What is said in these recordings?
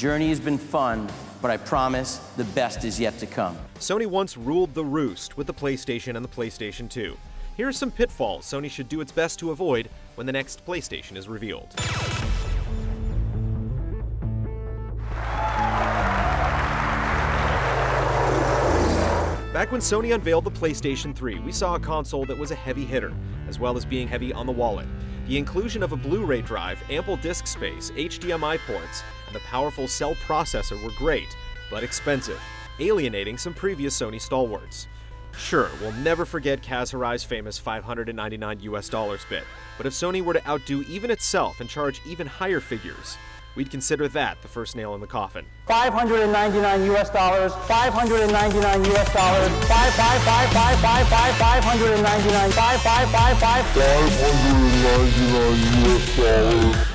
journey has been fun, but I promise the best is yet to come. Sony once ruled the roost with the PlayStation and the PlayStation 2. Here are some pitfalls Sony should do its best to avoid when the next PlayStation is revealed. Back when Sony unveiled the PlayStation 3, we saw a console that was a heavy hitter, as well as being heavy on the wallet. The inclusion of a Blu-ray drive, ample disk space, HDMI ports, and the powerful cell processor were great, but expensive, alienating some previous Sony stalwarts. Sure, we'll never forget Kaz Hirai's famous $599 bit, but if Sony were to outdo even itself and charge even higher figures, we'd consider that the first nail in the coffin. $599, $599, $599, $599.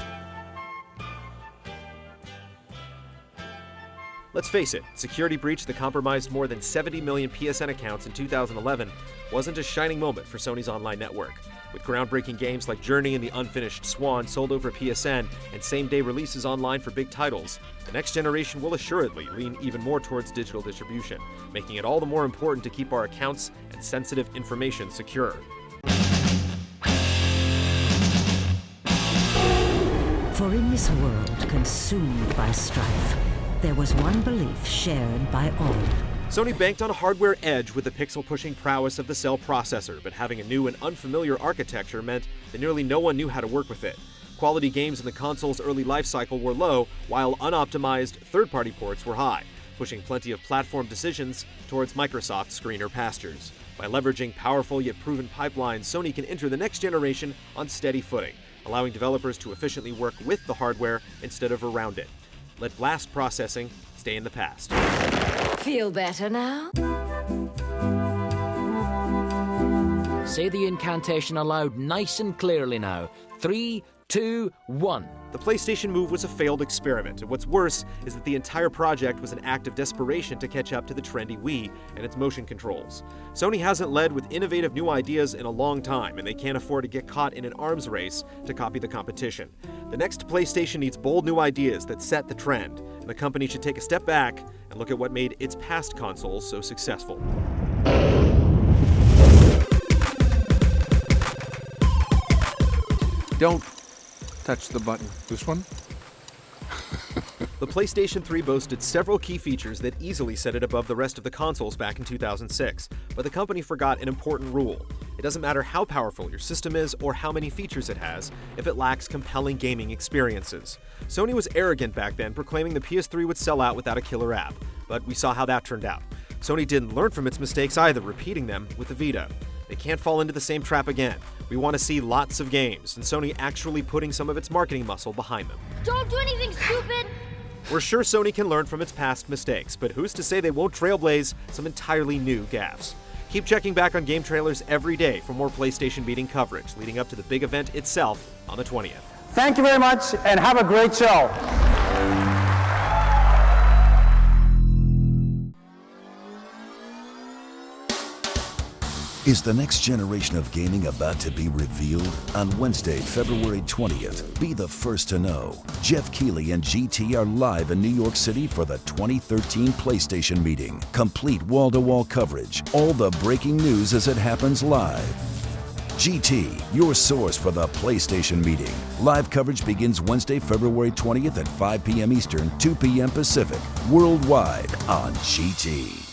Let's face it, security breach that compromised more than 70 million PSN accounts in 2011 wasn't a shining moment for Sony's online network. With groundbreaking games like Journey and the unfinished Swan sold over PSN and same-day releases online for big titles, the next generation will assuredly lean even more towards digital distribution, making it all the more important to keep our accounts and sensitive information secure. For in this world consumed by strife, there was one belief shared by all. Sony banked on a hardware edge with the pixel-pushing prowess of the cell processor, but having a new and unfamiliar architecture meant that nearly no one knew how to work with it. Quality games in the console's early life cycle were low, while unoptimized third-party ports were high, pushing plenty of platform decisions towards Microsoft's greener pastures. By leveraging powerful yet proven pipelines, Sony can enter the next generation on steady footing, allowing developers to efficiently work with the hardware instead of around it. Let blast processing stay in the past. Feel better now? Say the incantation aloud nice and clearly now. 3, 2, 1. The PlayStation Move was a failed experiment, and what's worse is that the entire project was an act of desperation to catch up to the trendy Wii and its motion controls. Sony hasn't led with innovative new ideas in a long time, and they can't afford to get caught in an arms race to copy the competition. The next PlayStation needs bold new ideas that set the trend, and the company should take a step back and look at what made its past consoles so successful. Don't touch the button. This one? The PlayStation 3 boasted several key features that easily set it above the rest of the consoles back in 2006, but the company forgot an important rule. It doesn't matter how powerful your system is or how many features it has if it lacks compelling gaming experiences. Sony was arrogant back then, proclaiming the PS3 would sell out without a killer app, but we saw how that turned out. Sony didn't learn from its mistakes either, repeating them with the Vita. They can't fall into the same trap again. We want to see lots of games, and Sony actually putting some of its marketing muscle behind them. Don't do anything stupid! We're sure Sony can learn from its past mistakes, but who's to say they won't trailblaze some entirely new gaffes? Keep checking back on GameTrailers every day for more PlayStation beating coverage leading up to the big event itself on the 20th. Thank you very much, and have a great show. Is the next generation of gaming about to be revealed? On Wednesday, February 20th, be the first to know. Jeff Keighley and GT are live in New York City for the 2013 PlayStation meeting. Complete wall-to-wall coverage, all the breaking news as it happens live. GT, your source for the PlayStation meeting. Live coverage begins Wednesday, February 20th at 5 p.m. Eastern, 2 p.m. Pacific, worldwide on GT.